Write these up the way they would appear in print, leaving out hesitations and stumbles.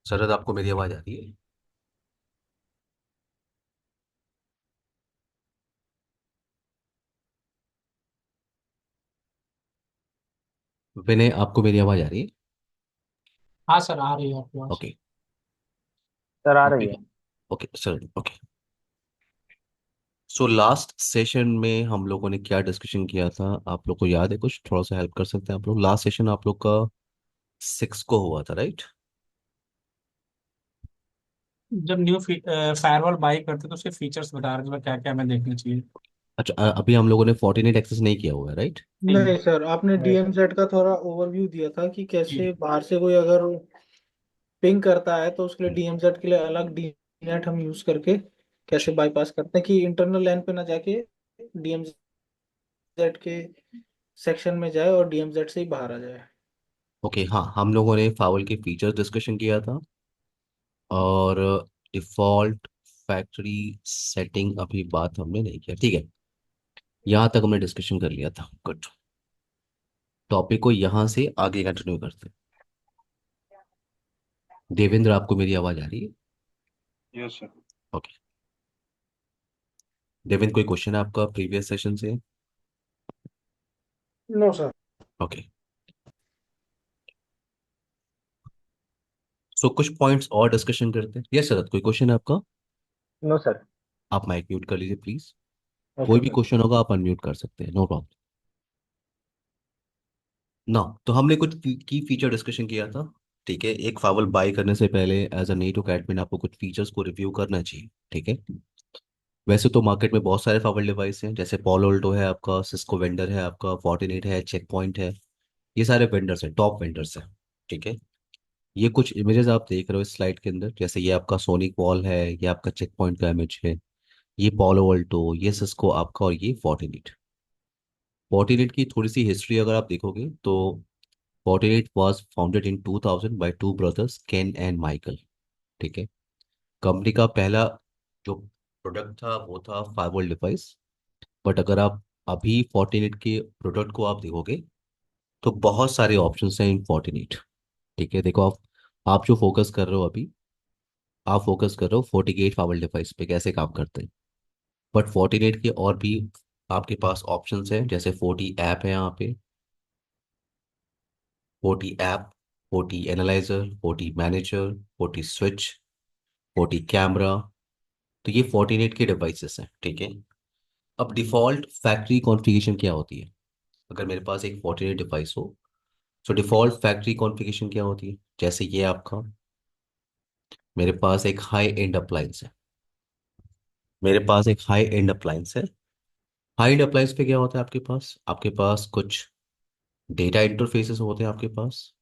शरद, आपको मेरी आवाज आ रही है? विनय, आपको मेरी आवाज आ रही है? हाँ सर, आ रही है आपकी आवाज। ओके। सर आ रही ओके। है। Okay sir, okay. So last session में हम लोगों ने क्या डिस्कशन किया था? आप लोग को याद है? कुछ थोड़ा सा हेल्प कर सकते हैं आप लोग? लास्ट सेशन आप लोग का 6 को हुआ था, राइट? जब न्यू फायरवॉल बाई करते तो उसके फीचर्स बता रहे थे क्या क्या हमें देखना चाहिए। अच्छा, अभी हम लोगों ने फोर्टिनेट एक्सेस नहीं किया हुआ है, राइट? नहीं। नहीं सर, आपने नहीं। डीएमजेड का थोड़ा ओवरव्यू दिया था कि जी। कैसे बाहर से कोई अगर पिंग करता है तो उसके लिए डीएमजेड के लिए अलग डीनेट हम यूज करके कैसे बाईपास करते हैं कि इंटरनल लैन पे ना जाके डीएमजेड के सेक्शन में जाए और डीएमजेड से ही बाहर आ जाए। ओके, हाँ, हम लोगों ने फावल के फीचर्स डिस्कशन किया था। और डिफॉल्ट फैक्ट्री सेटिंग अभी बात हमने नहीं किया, ठीक है। यहाँ तक हमने डिस्कशन कर लिया था, गुड। टॉपिक को यहाँ से आगे कंटिन्यू करते हैं। देवेंद्र, आपको मेरी आवाज आ रही है? Yes sir. ओके। देवेंद्र, कोई क्वेश्चन है आपका प्रीवियस सेशन से? No sir. ओके। सो कुछ पॉइंट्स और डिस्कशन करते हैं। यस शरद, कोई क्वेश्चन है आपका? No sir. आप माइक म्यूट कर लीजिए प्लीज। कोई ओके भी सर। क्वेश्चन होगा आप अनम्यूट कर सकते हैं, नो प्रॉब्लम। ना, तो हमने कुछ की फीचर डिस्कशन किया था। ठीक है, एक फावल बाय करने से पहले एज अ नेटवर्क एडमिन आपको कुछ फीचर्स को रिव्यू करना चाहिए, ठीक है। वैसे तो मार्केट में बहुत सारे फावल डिवाइस हैं, जैसे पॉलो है आपका, सिस्को वेंडर है आपका, फोर्टिनेट है, चेक पॉइंट है। ये सारे वेंडर्स हैं, टॉप वेंडर्स हैं, ठीक है। ये कुछ इमेजेस आप देख रहे हो इस स्लाइड के अंदर, जैसे ये आपका सोनिक वॉल है, ये आपका चेक पॉइंट का इमेज है, ये पॉलो अल्टो, ये सिस्को आपका, और ये फोर्टिनेट। फोर्टिनेट की थोड़ी सी हिस्ट्री अगर आप देखोगे तो Fortinet was founded in 2000 by two brothers, Ken and Michael, ठीक है। कंपनी का पहला जो प्रोडक्ट था वो था फायरवॉल डिवाइस। बट अगर आप अभी फोर्टिनेट के प्रोडक्ट को आप देखोगे तो बहुत सारे ऑप्शंस हैं इन फोर्टिनेट, ठीक है। देखो, आप जो फोकस कर रहे हो अभी, आप फोकस कर रहे हो फोर्टी फावल डिवाइस पे कैसे काम करते हैं। बट फोर्टिनेट के और भी आपके पास ऑप्शंस हैं, जैसे फोर्टी ऐप है यहाँ पे, forty app, forty analyser, forty manager, forty switch, forty camera. तो ये फोर्टिनेट के डिवाइसेस हैं, ठीक है। अब डिफॉल्ट फैक्ट्री कॉन्फ़िगरेशन क्या होती है? अगर मेरे पास एक फोर्टिनेट डिवाइस हो, तो डिफॉल्ट फैक्ट्री कॉन्फ़िगरेशन क्या होती है? जैसे ये आपका, मेरे पास एक हाई एंड अप्लायंस है, मेरे पास एक हाई एंड अप्लायंस है। हाई एंड अप्लायंस पे क्या होता है? आपके पास कुछ डेटा इंटरफेसेस होते हैं आपके पास,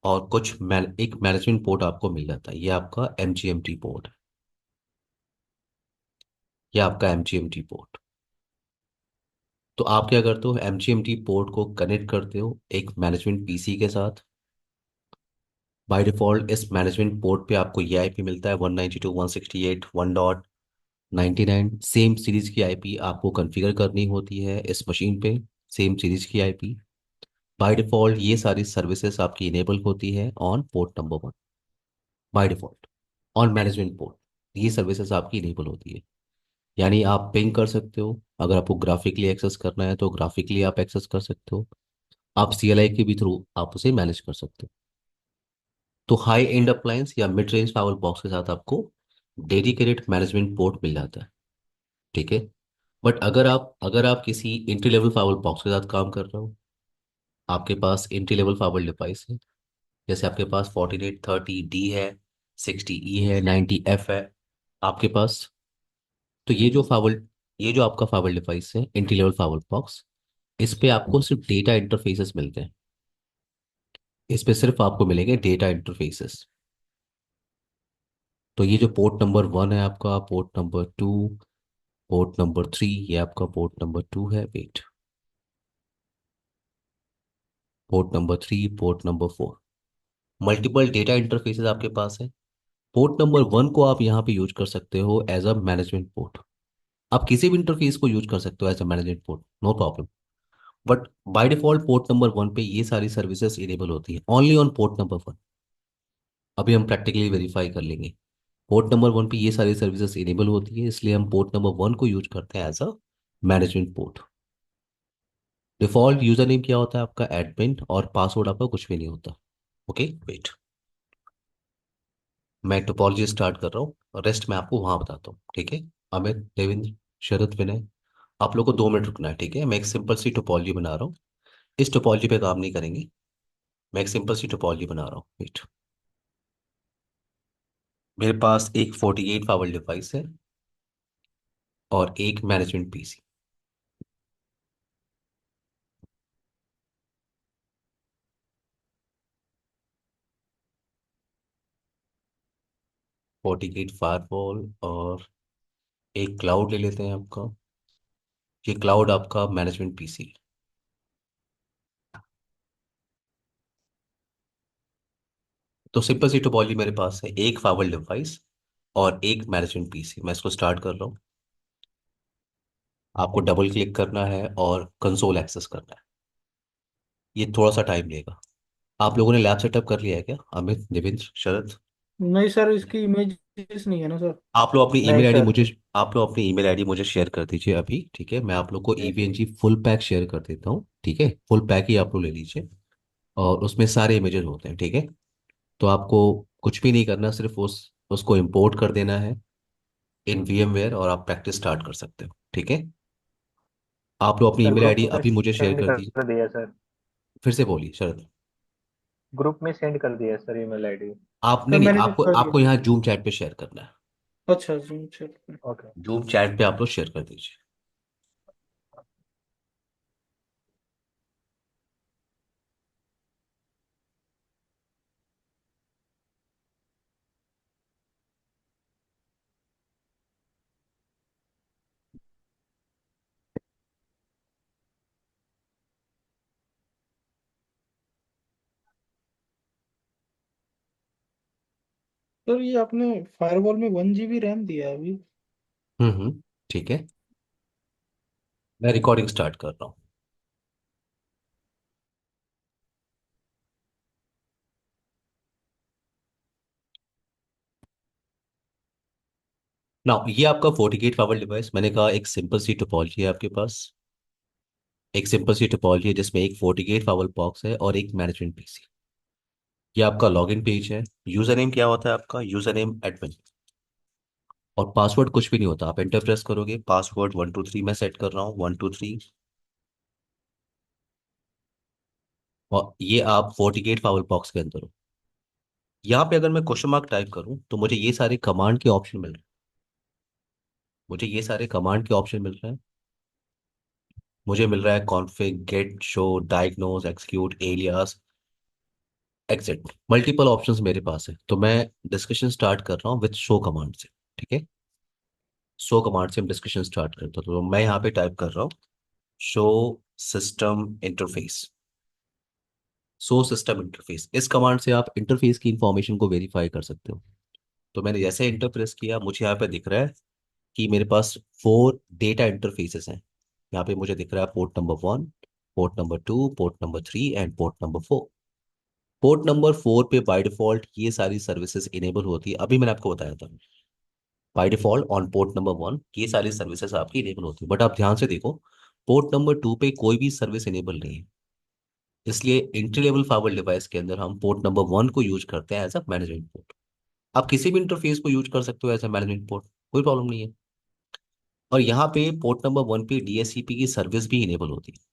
और कुछ एक मैनेजमेंट पोर्ट आपको मिल जाता है। ये आपका एमजीएमटी पोर्ट है, ये आपका एमजीएमटी पोर्ट। तो आप क्या करते हो? एमजीएमटी पोर्ट को कनेक्ट करते हो एक मैनेजमेंट पीसी के साथ। बाय डिफॉल्ट इस मैनेजमेंट पोर्ट पे आपको ये आईपी मिलता है 192.168.1.99। सेम सीरीज की आईपी आपको कॉन्फ़िगर करनी होती है इस मशीन पे, सेम सीरीज की आईपी। बाय डिफॉल्ट ये सारी सर्विसेज आपकी इनेबल होती है on port number 1, by default on management port. ये सर्विसेज आपकी इनेबल होती है, यानी आप पिंग कर सकते हो। अगर आपको ग्राफिकली एक्सेस करना है तो ग्राफिकली आप एक्सेस कर सकते हो। आप सीएलआई के भी थ्रू आप उसे मैनेज कर सकते हो। तो हाई एंड अप्लायंस या मिड रेंज पावर बॉक्स के साथ आपको डेडिकेटेड मैनेजमेंट पोर्ट मिल जाता है, ठीक है। बट अगर आप किसी इंट्री लेवल पावर बॉक्स के साथ काम कर रहे हो, आपके पास इंट्री लेवल पावर डिवाइस है, जैसे आपके पास 4830D है, 60E है, 90F है आपके पास। तो ये जो आपका पावर डिवाइस है, इंट्री लेवल पावर बॉक्स, इस पे आपको सिर्फ डेटा इंटरफेसेस मिलते हैं। इस पे सिर्फ आपको मिलेंगे डेटा इंटरफेसेस। तो ये जो पोर्ट नंबर 1 है आपका, पोर्ट नंबर 2, पोर्ट नंबर 3, ये आपका पोर्ट नंबर 2 है, wait, port number 3, port number 4, multiple data interfaces आपके पास है। पोर्ट नंबर 1 को आप यहाँ पे यूज कर सकते हो एज अ मैनेजमेंट पोर्ट। आप किसी भी इंटरफेस को यूज कर सकते हो as a management port, no problem. But by default port number 1 पे ये सारी सर्विसेज इनेबल होती है ओनली ऑन पोर्ट नंबर 1। अभी हम प्रैक्टिकली वेरीफाई कर लेंगे। पोर्ट नंबर वन पे ये सारी सर्विसेज इनेबल होती है, इसलिए हम पोर्ट नंबर वन को यूज करते हैं as a management port. Default user name क्या होता है आपका? एडमिन, और पासवर्ड आपका कुछ भी नहीं होता। ओके वेट, मैं टोपोलॉजी स्टार्ट कर रहा हूँ और रेस्ट मैं आपको वहां बताता हूँ, ठीक है? अमित, देवेंद्र, शरद, विनय, आप लोग को 2 मिनट रुकना है, ठीक है? मैं एक सिंपल सी टोपोलॉजी बना रहा हूँ। इस टोपोलॉजी पे काम नहीं करेंगे, मैं एक सिंपल सी टोपोलॉजी बना रहा हूँ, वेट। मेरे पास एक 48 पावर डिवाइस है और एक मैनेजमेंट पीसी। 48 फायरवॉल और एक क्लाउड ले लेते हैं आपका। ये क्लाउड आपका मैनेजमेंट पीसी। तो सिंपल सी टोपोलॉजी मेरे पास है, एक फायरवॉल डिवाइस और एक मैनेजमेंट पीसी। मैं इसको स्टार्ट कर रहा हूँ। आपको डबल क्लिक करना है और कंसोल एक्सेस करना है। ये थोड़ा सा टाइम लेगा। आप लोगों ने लैब सेटअप कर लिया है क्या? अमित, देवेंद्र, शरद? नहीं सर, इसकी इमेजेस नहीं है ना सर। आप लोग अपनी नहीं ईमेल आईडी सर। मुझे आप लोग अपनी ईमेल आईडी मुझे शेयर कर दीजिए अभी, ठीक है? मैं आप लोग को ईवीएनजी फुल पैक शेयर कर देता हूँ, ठीक है? फुल पैक ही आप लोग ले लीजिए और उसमें सारे इमेजेस होते हैं, ठीक है? तो आपको कुछ भी नहीं करना, सिर्फ उसको इंपोर्ट कर देना है इन VMware और आप प्रैक्टिस स्टार्ट कर सकते हो, ठीक है? आप लोग अपनी सर ईमेल ग्रुप आईडी में अभी मुझे शेयर सेंड कर दीजिए। कर दिया सर। फिर से बोलिए शरद। ग्रुप में सेंड कर दिया सर ईमेल आईडी। आप सर नहीं नहीं, मैंने आपको कर आपको दिया। यहाँ जूम चैट पे शेयर करना है। अच्छा जी, चलो। ओके। जूम चैट पे आप लोग शेयर कर दीजिए। सर ये आपने फायरवॉल में 1 GB रैम दिया है अभी। ठीक है, मैं रिकॉर्डिंग स्टार्ट कर रहा हूँ। ना, ये आपका 48 पावर डिवाइस, मैंने कहा एक सिंपल सी टोपोलॉजी है आपके पास। एक सिंपल सी टोपोलॉजी है जिसमें एक 48 पावर बॉक्स है और एक मैनेजमेंट पीसी। ये आपका लॉगिन पेज है। यूजर नेम क्या होता है आपका? User name admin. और पासवर्ड कुछ भी नहीं होता, आप एंटर प्रेस करोगे, पासवर्ड 123 मैं सेट कर रहा हूँ, 123। और ये आप 48 पावर बॉक्स के अंदर हो। यहाँ पे अगर मैं क्वेश्चन मार्क टाइप करूँ तो मुझे ये सारे कमांड के ऑप्शन मिल रहे हैं। मुझे ये सारे कमांड के ऑप्शन मिल रहे हैं। मुझे मिल रहा है config, get, show, diagnose, execute, alias, exit. Multiple options मेरे पास है। तो मैं डिस्कशन स्टार्ट कर रहा हूँ विद शो कमांड से, ठीक है? शो कमांड से हम डिस्कशन स्टार्ट करते हैं। तो मैं यहाँ पे टाइप कर रहा हूँ show system interface. Show system interface, इस कमांड से आप इंटरफेस की इंफॉर्मेशन को वेरीफाई कर सकते हो। तो मैंने जैसे इंटर प्रेस किया, मुझे यहाँ पे दिख रहा है कि मेरे पास 4 डेटा इंटरफेसेस हैं। यहाँ पे मुझे दिख रहा है port number 1, port number 2, port number 3 and port number 4। Port number 4 पे बाय डिफॉल्ट ये सारी सर्विसेज इनेबल होती है, अभी मैंने आपको बताया था। By default on port number 1 ये सारी सर्विसेज आपकी इनेबल होती है, बट आप ध्यान से देखो, पोर्ट नंबर 2 पे कोई भी सर्विस इनेबल नहीं है। इसलिए एंट्री लेवल फाइबर डिवाइस के अंदर हम पोर्ट नंबर 1 को यूज करते हैं एज अ मैनेजमेंट पोर्ट। आप किसी भी इंटरफेस को यूज कर सकते हो एज अ मैनेजमेंट पोर्ट, कोई प्रॉब्लम नहीं है। और यहाँ पे पोर्ट नंबर 1 पे DSCP की सर्विस भी इनेबल होती है।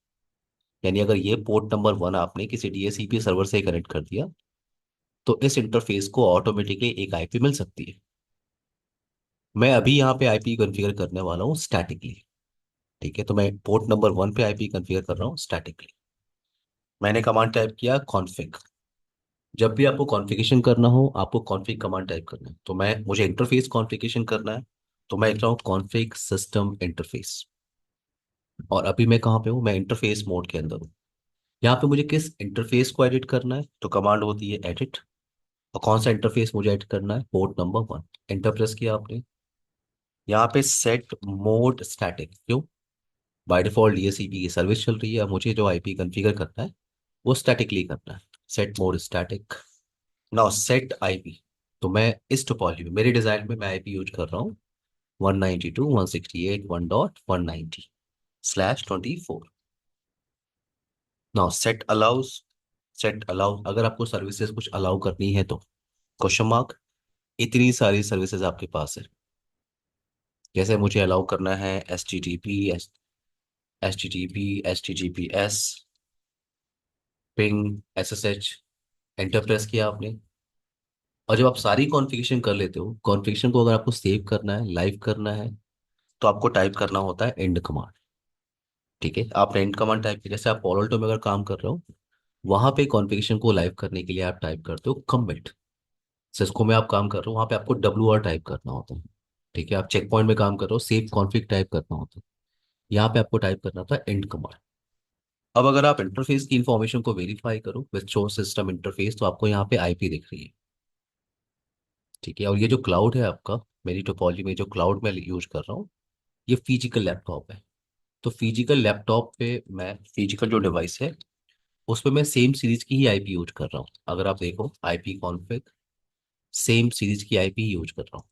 यानी अगर ये पोर्ट नंबर 1 आपने किसी DSCP सर्वर से कनेक्ट कर दिया तो इस इंटरफेस को ऑटोमेटिकली एक आईपी मिल सकती है। मैं अभी यहाँ पे आईपी कॉन्फ़िगर करने वाला हूँ स्टैटिकली, ठीक है? तो मैं पोर्ट नंबर 1 पे आईपी कॉन्फ़िगर कर रहा हूँ स्टैटिकली। मैंने कमांड टाइप किया कॉन्फ़िग। जब भी आपको कॉन्फ़िगरेशन करना हो आपको कॉन्फ़िग कमांड टाइप करना है। तो मुझे इंटरफेस कॉन्फ़िगरेशन करना है, तो मैं लिख रहा हूँ कॉन्फ़िग सिस्टम इंटरफेस। और अभी मैं कहाँ पे हूँ? मैं इंटरफेस मोड के अंदर हूँ। यहाँ पे मुझे किस इंटरफेस को एडिट करना है? तो कमांड होती है एडिट। और कौन सा इंटरफेस मुझे एडिट करना है? Port number 1। एंटर प्रेस किया आपने। यहाँ पे सेट मोड स्टैटिक, क्यों? बाय डिफॉल्ट DSCP की सर्विस चल रही है, मुझे जो आईपी कॉन्फ़िगर करना है वो स्टैटिकली करना है। Set mode static. Now set IP. तो मैं इस टोपोलॉजी में, मेरे डिजाइन में मैं आईपी यूज कर रहा हूँ 192.168.1.20/24। नाउ सेट अलाउज अगर आपको सर्विसेज कुछ अलाउ करनी है तो क्वेश्चन मार्क। इतनी सारी सर्विसेज आपके पास है। जैसे मुझे अलाउ करना है H T T P S, ping, SSH, enter press किया आपने। और जब आप सारी कॉन्फ़िगरेशन कर लेते हो, कॉन्फ़िगरेशन को अगर आपको सेव करना है, लाइव करना है, तो आपको टाइप करना होता है एंड कमांड। ठीक है, आपने एंड कमांड टाइप किया, जैसे आप पोलोल्टो में अगर काम कर रहे हो, वहां पे कॉन्फ़िगरेशन को लाइव करने के लिए आप टाइप करते हो कमिट। सिस्को में आप काम कर रहे हो, वहां पे आपको WR टाइप करना होता है। ठीक है, आप चेक पॉइंट में काम कर रहे हो, सेव कॉन्फ़िग टाइप करना होता है। यहाँ पे आपको टाइप करना था एंड कमांड। अब अगर आप इंटरफेस की इंफॉर्मेशन को वेरीफाई करो विद शो सिस्टम इंटरफेस, तो आपको यहाँ पे आईपी दिख रही है। ठीक है, और ये जो क्लाउड है आपका, मेरी टोपोलॉजी में जो क्लाउड में यूज कर रहा हूँ, ये फिजिकल लैपटॉप है। तो फिजिकल लैपटॉप पे मैं, फिजिकल जो डिवाइस है उस पे मैं सेम सीरीज की ही आईपी यूज कर रहा हूँ। अगर आप देखो आईपी कॉन्फ़िग, सेम सीरीज की आईपी यूज कर रहा हूँ।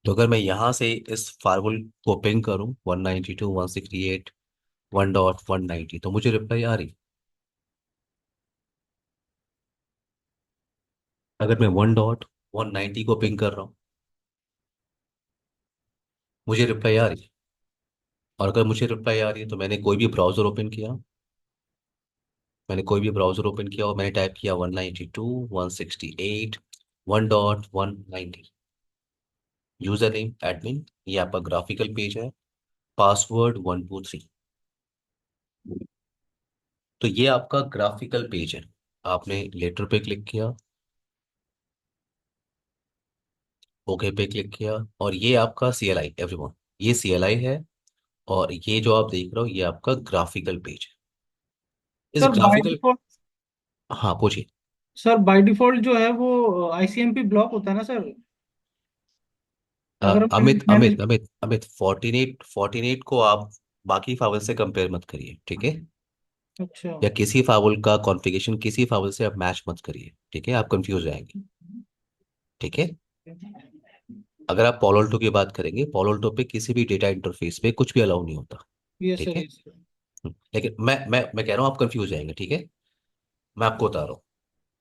तो अगर मैं यहाँ से इस फायरवॉल को पिंग करूँ 192.168.1.190, तो मुझे रिप्लाई आ रही। अगर मैं 1.190 को पिंग कर रहा हूँ, मुझे रिप्लाई आ रही। और अगर मुझे रिप्लाई आ रही है तो मैंने कोई भी ब्राउजर ओपन किया और मैंने टाइप किया 192.168.1.190, यूजर नेम एडमिन, ये आपका ग्राफिकल पेज है, पासवर्ड 123। तो ये आपका ग्राफिकल पेज है। आपने लेटर पे क्लिक किया, ओके पे क्लिक किया, और ये आपका CLI एवरीवन, ये CLI है। और ये जो आप देख रहे हो ये आपका ग्राफिकल पेज है। इस सर बाय ग्राफिकल, डिफॉल्ट हाँ पूछिए। सर बाय डिफॉल्ट जो है वो आईसीएमपी ब्लॉक होता है ना सर? अगर अमित मैंने अमित अमित अमित 48 को आप बाकी फाइल से कंपेयर मत करिए, ठीक है? अच्छा। या किसी फाइल का कॉन्फ़िगरेशन किसी फाइल से आप मैच मत करिए, ठीक है? आप कंफ्यूज हो जाएंगे। ठीक है, अगर आप पोलोल्टो की बात करेंगे, पोलोल्टो पे किसी भी डेटा इंटरफेस पे कुछ भी अलाउ नहीं होता। यस ठीक सर, है। Yes sir. लेकिन मैं कह रहा हूँ आप कंफ्यूज जाएंगे, ठीक है? मैं आपको बता रहा हूँ।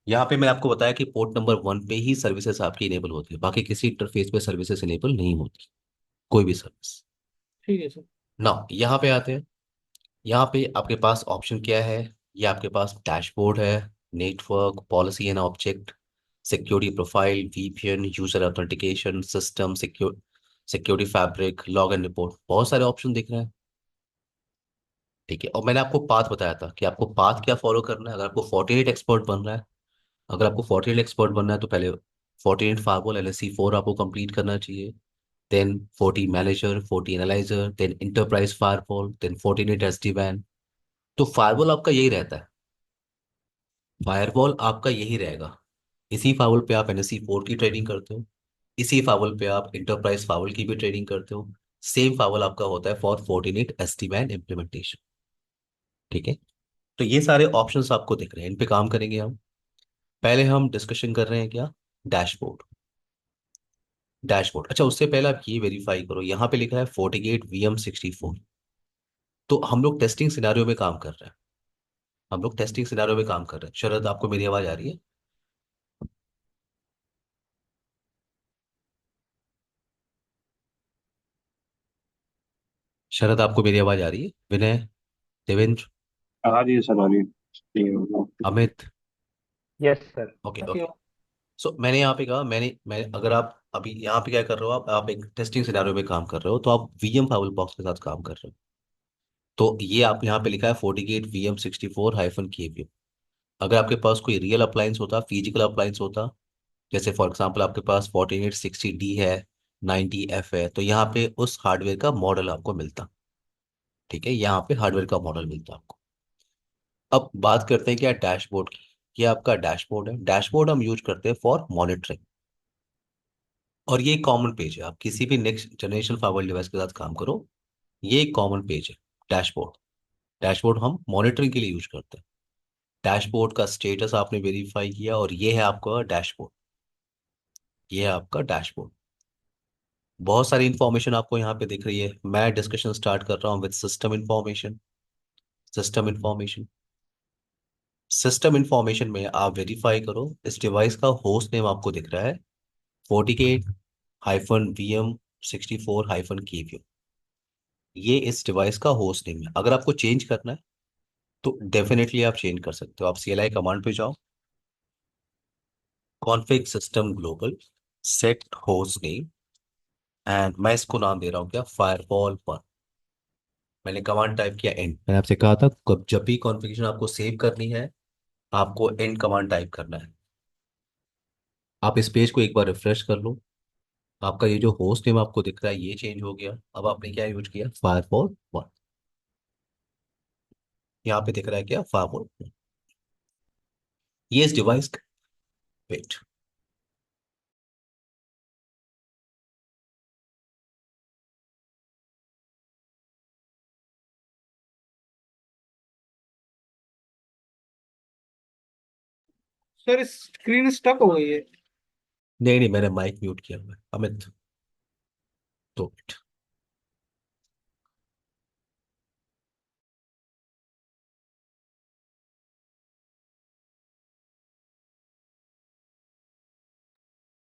यहाँ पे मैं आपको बताया कि पोर्ट नंबर 1 पे ही सर्विसेज आपकी इनेबल होती है, बाकी किसी इंटरफेस पे सर्विसेज इनेबल नहीं होती, कोई भी सर्विस। ठीक है सर। ना यहाँ पे आते हैं। यहाँ पे आपके पास ऑप्शन क्या है? ये आपके पास डैशबोर्ड है, network policy and object, security profile, VPN, user authentication system, security fabric, log and report, बहुत सारे ऑप्शन दिख रहे हैं। ठीक है, और मैंने आपको पाथ बताया था कि आपको पाथ क्या फॉलो करना है अगर आपको 48 एक्सपर्ट बनना है। अगर आपको 48 एक्सपर्ट बनना है तो पहले 48 फार्मोल LSC4 आपको कंप्लीट करना चाहिए। Then 40 manager, 40 analyser, then enterprise firewall, then 48 SD-WAN। तो फायरवॉल आपका यही रहता है, फायरवॉल आपका यही रहेगा। इसी फायरवॉल पे आप NSC4 की ट्रेनिंग करते हो, इसी फायरवॉल पे आप इंटरप्राइज फायरवॉल की भी ट्रेनिंग करते हो। सेम फायरवॉल आपका होता है फॉर 48 SD-WAN इम्प्लीमेंटेशन। ठीक है, तो ये सारे ऑप्शंस आपको दिख रहे हैं, इन पे काम करेंगे हम। पहले हम डिस्कशन कर रहे हैं क्या? डैशबोर्ड। डैशबोर्ड, अच्छा उससे पहले आप ये वेरीफाई करो, यहाँ पे लिखा है FortiGate VM64। तो हम लोग टेस्टिंग सिनारियो में काम कर रहे हैं, हम लोग टेस्टिंग सिनारियो में काम कर रहे हैं। शरद, आपको मेरी आवाज आ रही है? शरद, आपको मेरी आवाज आ रही है? विनय, देवेंद्र, आ रही है सर, आ रही है। ठीक है। Amit. Yes sir. Okay okay. Okay. So मैंने यहाँ पे कहा, मैं अगर आप अभी यहाँ पे क्या कर रहे हो, आप एक टेस्टिंग सिनारियो में काम कर रहे हो, तो आप VM फाइल बॉक्स के साथ काम कर रहे हो। तो ये आप यहाँ पे लिखा है FortiGate VM64-KVM। अगर आपके पास कोई रियल अप्लायंस होता, फिजिकल अप्लायंस होता, जैसे फॉर एग्जांपल आपके पास 4860D है, 90F है, तो यहाँ पे उस हार्डवेयर का मॉडल आपको मिलता। ठीक है, यहाँ पे हार्डवेयर का मॉडल मिलता आपको। अब बात करते हैं क्या डैशबोर्ड की। ये आपका डैशबोर्ड है, डैशबोर्ड हम यूज करते हैं फॉर मॉनिटरिंग। और ये एक कॉमन पेज है, आप किसी भी नेक्स्ट जनरेशन फाइबर डिवाइस के साथ काम करो, ये एक कॉमन पेज है डैशबोर्ड। डैशबोर्ड हम मॉनिटरिंग के लिए यूज करते हैं। डैशबोर्ड का स्टेटस आपने वेरीफाई किया और ये है आपका डैशबोर्ड। ये है आपका डैशबोर्ड। बहुत सारी इंफॉर्मेशन आपको यहाँ पे दिख रही है। मैं डिस्कशन स्टार्ट कर रहा हूँ with system information. System information. System information में आप वेरीफाई करो, इस डिवाइस का होस्ट नेम आपको दिख रहा है 48-VM64-KVM। ये इस डिवाइस का होस्ट नेम है। अगर आपको चेंज करना है तो डेफिनेटली आप चेंज कर सकते हो। आप CLI कमांड पे जाओ, config system global, set host name, and मैं इसको नाम दे रहा हूँ क्या, फायरवॉल 1। मैंने कमांड टाइप किया एंड। मैंने आपसे कहा था जब भी कॉन्फ़िगरेशन आपको सेव करनी है आपको एंड कमांड टाइप करना है। आप इस पेज को एक बार रिफ्रेश कर लो। आपका ये जो होस्ट नेम आपको दिख रहा है ये चेंज हो गया। अब आपने क्या यूज किया, फायरवॉल 1। यहाँ पे दिख रहा है क्या, फायरवॉल 1। ये इस डिवाइस का वेट। सर स्क्रीन स्टक हो गई है। नहीं नहीं, मैंने माइक म्यूट किया हुआ है अमित। तो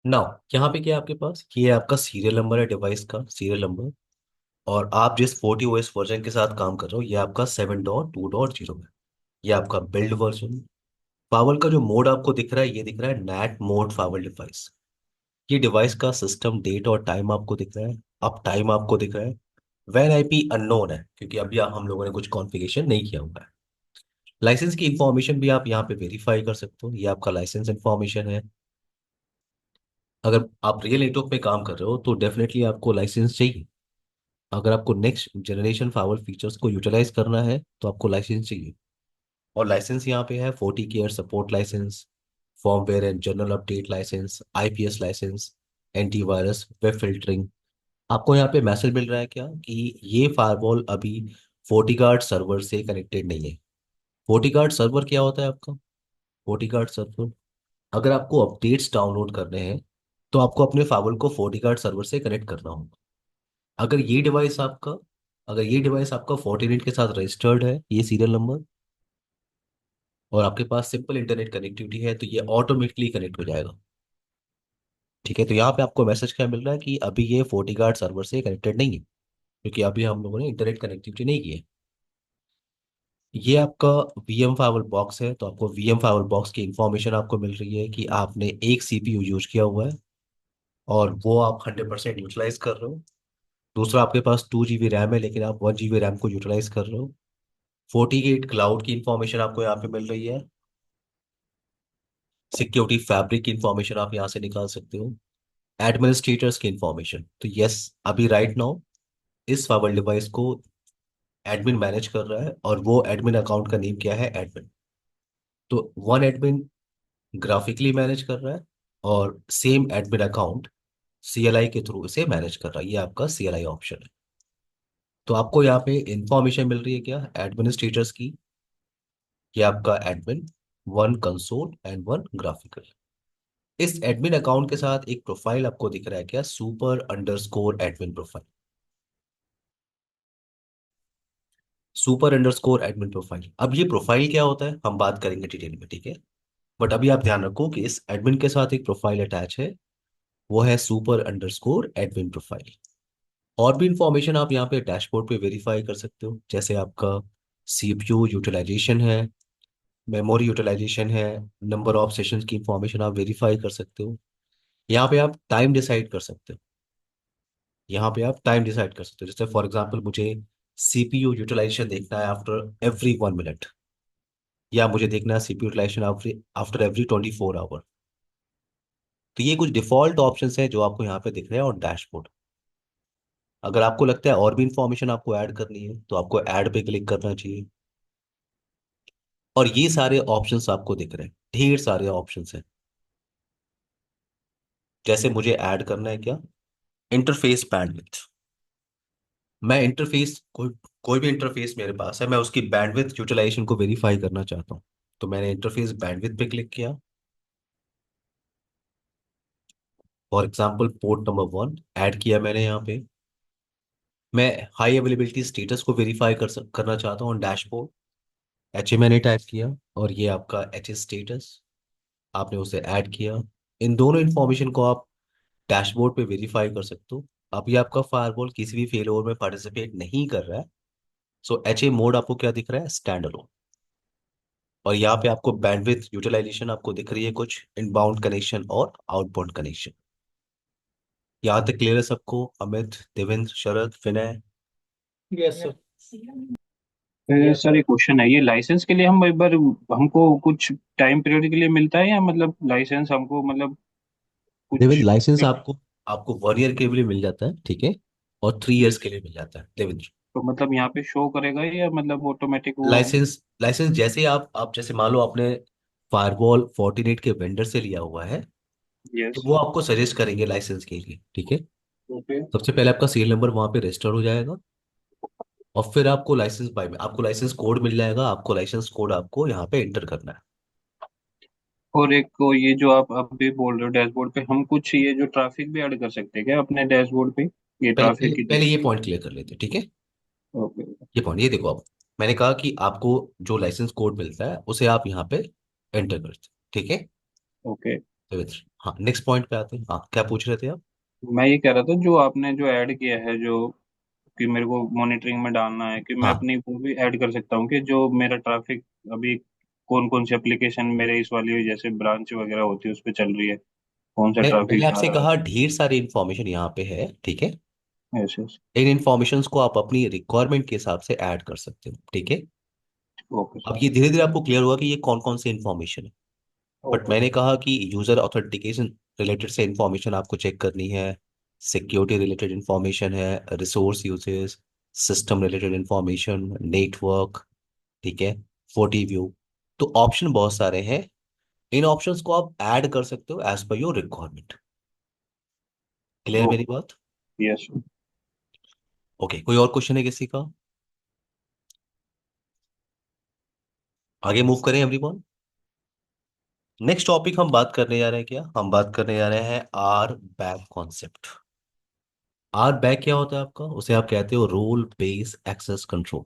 नाउ यहाँ पे क्या है आपके पास, ये आपका सीरियल नंबर है, डिवाइस का सीरियल नंबर। और आप जिस 40 OS वर्जन के साथ काम कर रहे हो ये आपका 7.2.0 है। ये आपका बिल्ड वर्जन। पावल का जो मोड आपको दिख रहा है ये दिख रहा है नैट मोड पावल डिवाइस। ये डिवाइस का सिस्टम डेट और टाइम आपको दिख रहा है। अब टाइम आपको दिख रहा है। वैन आईपी अननोन है क्योंकि अभी हम लोगों ने कुछ कॉन्फ़िगरेशन नहीं किया हुआ है। लाइसेंस की इंफॉर्मेशन भी आप यहाँ पे वेरीफाई कर सकते हो। ये आपका लाइसेंस इंफॉर्मेशन है। अगर आप रियल नेटवर्क पे काम कर रहे हो तो डेफिनेटली आपको लाइसेंस चाहिए। अगर आपको नेक्स्ट जनरेशन फावर फीचर्स को यूटिलाइज करना है तो आपको लाइसेंस चाहिए। और लाइसेंस यहाँ पे है 40 care support licence, firmware and general update licence, IPS licence, antivirus, web filtering. आपको यहाँ पे मैसेज मिल रहा है क्या कि ये फायरवॉल अभी FortiGuard सर्वर से कनेक्टेड नहीं है। FortiGuard सर्वर क्या होता है आपका, FortiGuard सर्वर, अगर आपको अपडेट्स डाउनलोड करने हैं तो आपको अपने फाइल को FortiGuard सर्वर से कनेक्ट करना होगा। अगर ये डिवाइस आपका अगर ये डिवाइस आपका Fortinet के साथ रजिस्टर्ड है, ये सीरियल नंबर, और आपके पास सिंपल इंटरनेट कनेक्टिविटी है तो ये ऑटोमेटिकली कनेक्ट हो जाएगा। ठीक है, तो यहाँ पे आपको मैसेज क्या मिल रहा है कि अभी ये FortiGuard सर्वर से कनेक्टेड नहीं है क्योंकि अभी हम लोगों ने इंटरनेट कनेक्टिविटी नहीं की है। ये आपका VM फाइवर बॉक्स है तो आपको VM फाइवर बॉक्स की इंफॉर्मेशन आपको मिल रही है कि आपने एक CPU यूज किया हुआ है और वो आप 100% यूटिलाइज कर रहे हो। दूसरा, आपके पास 2 GB रैम है लेकिन आप 1 GB रैम को यूटिलाइज कर रहे हो। 48 क्लाउड की इंफॉर्मेशन आपको यहाँ पे मिल रही है। सिक्योरिटी फैब्रिक की इंफॉर्मेशन आप यहाँ से निकाल सकते हो। एडमिनिस्ट्रेटर्स की इंफॉर्मेशन, तो यस, अभी राइट नाउ इस फाइबर डिवाइस को एडमिन मैनेज कर रहा है और वो एडमिन अकाउंट का नेम क्या है, एडमिन। तो वन एडमिन ग्राफिकली मैनेज कर रहा है और सेम एडमिन अकाउंट CLI के थ्रू इसे मैनेज कर रहा है। ये आपका CLI ऑप्शन है। तो आपको यहाँ पे इंफॉर्मेशन मिल रही है क्या, एडमिनिस्ट्रेटर्स की। ये आपका admin, one console and one graphical. इस एडमिन अकाउंट के साथ एक प्रोफाइल आपको दिख रहा है क्या, सुपर_एडमिन प्रोफाइल। सुपर_एडमिन प्रोफाइल। अब ये प्रोफाइल क्या होता है हम बात करेंगे डिटेल में, ठीक है। बट अभी आप ध्यान रखो कि इस एडमिन के साथ एक प्रोफाइल अटैच है, वो है सुपर_एडमिन प्रोफाइल। और भी इंफॉर्मेशन आप यहाँ पे डैशबोर्ड पे वेरीफाई कर सकते हो, जैसे आपका CPU यूटिलाइजेशन है, मेमोरी यूटिलाइजेशन है, नंबर ऑफ सेशंस की इंफॉर्मेशन आप वेरीफाई कर सकते हो। यहाँ पे आप टाइम डिसाइड कर सकते हो। यहाँ पे आप टाइम डिसाइड कर सकते हो, जैसे फॉर एग्जांपल मुझे CPU यूटिलाइजेशन देखना है आफ्टर एवरी 1 मिनट, या मुझे देखना है CPU utilisation after every 24 hour. तो ये कुछ डिफॉल्ट ऑप्शन है जो आपको यहाँ पे दिख रहे हैं और डैशबोर्ड। अगर आपको लगता है और भी इंफॉर्मेशन आपको ऐड करनी है तो आपको ऐड पे क्लिक करना चाहिए। और ये सारे ऑप्शंस आपको दिख रहे हैं, ढेर सारे ऑप्शंस हैं। जैसे मुझे ऐड करना है क्या, इंटरफेस बैंडविड्थ। मैं इंटरफेस कोई कोई भी इंटरफेस मेरे पास है, मैं उसकी बैंडविड्थ यूटिलाइजेशन को वेरीफाई करना चाहता हूँ। तो मैंने इंटरफेस बैंडविड्थ पे क्लिक किया। For example port number 1 add किया मैंने यहाँ पे। मैं हाई अवेलेबिलिटी स्टेटस को वेरीफाई करना चाहता हूँ डैशबोर्ड। एच ए मैंने टाइप किया और ये आपका एच ए स्टेटस, आपने उसे ऐड किया। इन दोनों इंफॉर्मेशन को आप डैशबोर्ड पे वेरीफाई कर सकते हो। अब ये आपका फायरवॉल किसी भी फेल ओवर में पार्टिसिपेट नहीं कर रहा है। सो एच ए मोड आपको क्या दिख रहा है, स्टैंड अलोन। और यहाँ पे आपको बैंडविड्थ यूटिलाइजेशन आपको दिख रही है, कुछ इनबाउंड कनेक्शन और आउटबाउंड कनेक्शन। यहाँ तक क्लियर है सबको? Amit, Devendra, Sharad, Vinay. Yes sir. Sir एक क्वेश्चन है, ये लाइसेंस के लिए हम एक बार हमको कुछ टाइम पीरियड के लिए मिलता है, या मतलब लाइसेंस हमको मतलब देवेंद्र, कुछ। लाइसेंस आपको आपको 1 ईयर के लिए मिल जाता है, ठीक है, और 3 ईयर्स के लिए मिल जाता है देवेंद्र। तो मतलब यहाँ पे शो करेगा, या मतलब ऑटोमेटिक वो। लाइसेंस लाइसेंस जैसे ही आप जैसे मान लो आपने फायरवॉल फोर्टिनेट के वेंडर से लिया हुआ है, तो यस। वो आपको सजेस्ट करेंगे लाइसेंस के लिए, ठीक है। ओके। सबसे पहले आपका सीरियल नंबर वहां पे रजिस्टर हो जाएगा, और फिर आपको लाइसेंस बाय में आपको लाइसेंस कोड मिल जाएगा। आपको लाइसेंस कोड आपको यहाँ पे एंटर करना है। और एक को ये जो आप अभी बोल रहे हो डैशबोर्ड पे, हम कुछ ये जो ट्रैफिक भी ऐड कर सकते हैं क्या अपने डैशबोर्ड पे, ये पहले ट्रैफिक पहले की। पहले ये पॉइंट क्लियर कर लेते हैं, ठीक है। ओके। ये पॉइंट, ये देखो, आप मैंने कहा कि आपको जो लाइसेंस कोड मिलता है उसे आप यहाँ पे एंटर करते हैं, ठीक है। ओके। तो हाँ, नेक्स्ट पॉइंट पे आते हैं। हाँ, क्या पूछ रहे थे आप? मैं ये कह रहा था, जो आपने जो ऐड किया है, जो कि मेरे को मॉनिटरिंग में डालना है, कि मैं हाँ, अपनी वो भी ऐड कर सकता हूँ कि जो मेरा ट्रैफिक अभी कौन कौन सी एप्लीकेशन मेरे इस वाली जैसे ब्रांच वगैरह होती है उस पर चल रही है, कौन सा ट्रैफिक मैंने जा आपसे रहा है। कहा ढेर सारी इंफॉर्मेशन यहाँ पे है, ठीक है। Yes yes. इन इंफॉर्मेशंस को आप अपनी रिक्वायरमेंट के हिसाब से ऐड कर सकते हो, ठीक है। ओके अब सर। ये धीरे धीरे आपको क्लियर होगा कि ये कौन कौन से इंफॉर्मेशन है। But okay. मैंने कहा कि यूजर ऑथेंटिकेशन रिलेटेड से इंफॉर्मेशन आपको चेक करनी है, सिक्योरिटी रिलेटेड इंफॉर्मेशन है, resource uses, system related information, network, ठीक है, 40 व्यू। तो ऑप्शन बहुत सारे हैं। इन ऑप्शंस को आप ऐड कर सकते हो एज पर योर रिक्वायरमेंट। क्लियर मेरी ओके। बात? यस। ओके, कोई और क्वेश्चन है किसी का? आगे मूव करें एवरीवन। नेक्स्ट टॉपिक हम बात करने जा रहे हैं, क्या हम बात करने जा रहे हैं? RBAC concept. RBAC क्या होता है आपका? उसे आप कहते हो रोल बेस एक्सेस कंट्रोल।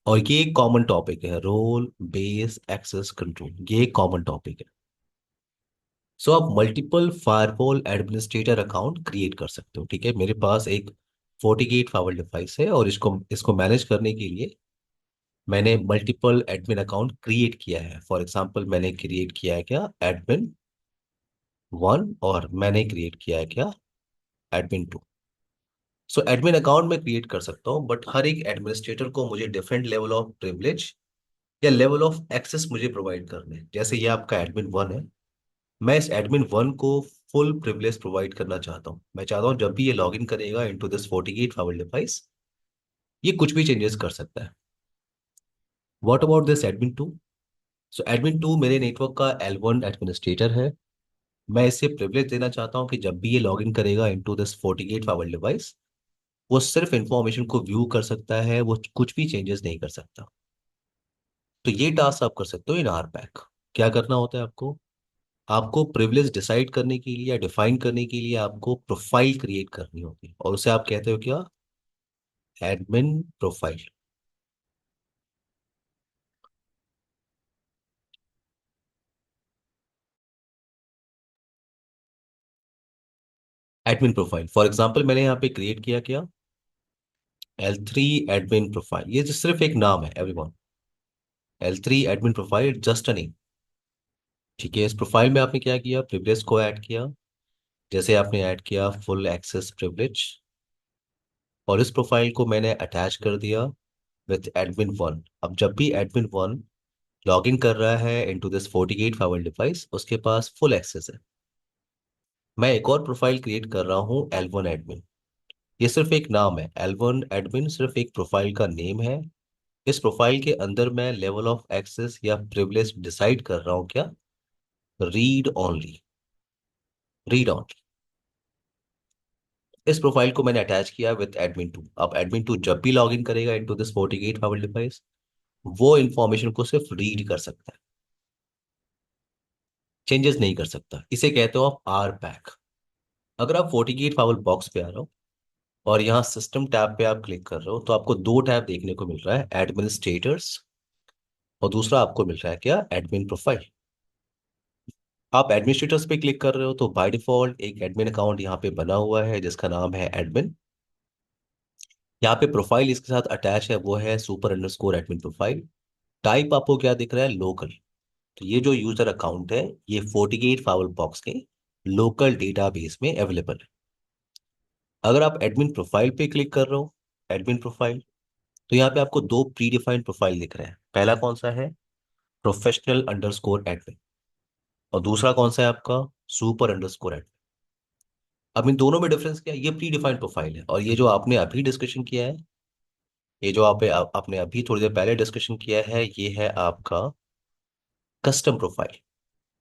और ये एक कॉमन टॉपिक है, रोल बेस एक्सेस कंट्रोल, ये एक कॉमन टॉपिक है। सो आप multiple firewall administrator account create कर सकते हो, ठीक है। मेरे पास एक 48 फायरवॉल डिवाइस है, और इसको इसको मैनेज करने के लिए मैंने मल्टीपल एडमिन अकाउंट क्रिएट किया है। फॉर एग्जांपल, मैंने क्रिएट किया है क्या, एडमिन 1, और मैंने क्रिएट किया है क्या, एडमिन 2। सो एडमिन अकाउंट में क्रिएट कर सकता हूँ, बट हर एक एडमिनिस्ट्रेटर को मुझे डिफरेंट लेवल ऑफ प्रिविलेज या लेवल ऑफ एक्सेस मुझे प्रोवाइड करने हैं। जैसे ये आपका एडमिन 1 है, मैं इस एडमिन 1 को फुल प्रिविलेज प्रोवाइड करना चाहता हूँ। मैं चाहता हूँ जब भी ये लॉग इन करेगा इनटू दिस 48 फाइव डिवाइस, ये कुछ भी चेंजेस कर सकता है। What about this admin 2? So admin 2 मेरे नेटवर्क का L1 एडमिनिस्ट्रेटर है। मैं इसे प्रिविलेज देना चाहता हूँ कि जब भी ये लॉग इन करेगा इनटू दिस 48 फाइव डिवाइस, वो सिर्फ इंफॉर्मेशन को व्यू कर सकता है, वो कुछ भी चेंजेस नहीं कर सकता। तो ये टास्क आप कर सकते हो इन आर पैक। क्या करना होता है आपको? आपको प्रिविलेज डिसाइड करने के लिए या डिफाइन करने के लिए आपको प्रोफाइल क्रिएट करनी होती है, और उसे आप कहते हो क्या, admin profile. Admin profile, for example मैंने यहाँ पे क्रिएट किया क्या, L3 एडमिन प्रोफाइल। ये जो सिर्फ एक नाम है everyone, L3 admin profile, just a name, ठीक है। इस प्रोफाइल में आपने क्या किया, प्रिविलेज को ऐड किया। जैसे आपने ऐड किया फुल एक्सेस प्रिविलेज, और इस प्रोफाइल को मैंने अटैच कर दिया विथ एडमिन 1। अब जब भी एडमिन 1 लॉग इन कर रहा है इनटू दिस 48 फाइव डिवाइस, उसके पास फुल एक्सेस है। मैं एक और प्रोफाइल क्रिएट कर रहा हूँ L1 एडमिन। ये सिर्फ एक नाम है, L1 एडमिन सिर्फ एक प्रोफाइल का नेम है। इस प्रोफाइल के अंदर मैं लेवल ऑफ एक्सेस या प्रिविलेज डिसाइड कर रहा हूँ क्या, रीड ओनली, रीड ओनली। इस प्रोफाइल को मैंने अटैच किया विद एडमिन 2। अब एडमिन 2 जब भी लॉग इन करेगा इनटू दिस 48 फाइव डिवाइस, वो इंफॉर्मेशन को सिर्फ रीड कर सकता है, चेंजेस नहीं कर सकता। इसे कहते हो आप आर पैक। अगर आप 48 फावल बॉक्स पे आ रहे हो और यहाँ सिस्टम टैब पे आप क्लिक कर रहे हो, तो आपको दो टैब देखने को मिल रहा है, एडमिनिस्ट्रेटर्स और दूसरा आपको मिल रहा है क्या, एडमिन प्रोफाइल। आप एडमिनिस्ट्रेटर्स पे क्लिक कर रहे हो तो बाय डिफॉल्ट एक एडमिन अकाउंट यहाँ पे बना हुआ है जिसका नाम है एडमिन। यहाँ पे प्रोफाइल इसके साथ अटैच है, वो है super underscore admin profile. Type आपको क्या दिख रहा है, लोकल। तो ये जो यूजर अकाउंट है ये 48 फावल बॉक्स के लोकल डेटाबेस में अवेलेबल है। अगर आप एडमिन प्रोफाइल पे क्लिक कर रहे हो, एडमिन प्रोफाइल, तो यहाँ पे आपको दो प्री डिफाइंड प्रोफाइल दिख रहे हैं। पहला कौन सा है, प्रोफेशनल अंडरस्कोर एडमिन, और दूसरा कौन सा है आपका, सुपर अंडरस्कोर एडमिन। अब इन दोनों में डिफरेंस क्या है, ये प्री डिफाइंड प्रोफाइल है, और ये जो आपने अभी डिस्कशन किया है, ये जो आपने अभी थोड़ी देर पहले डिस्कशन किया है, ये है आपका कस्टम प्रोफाइल।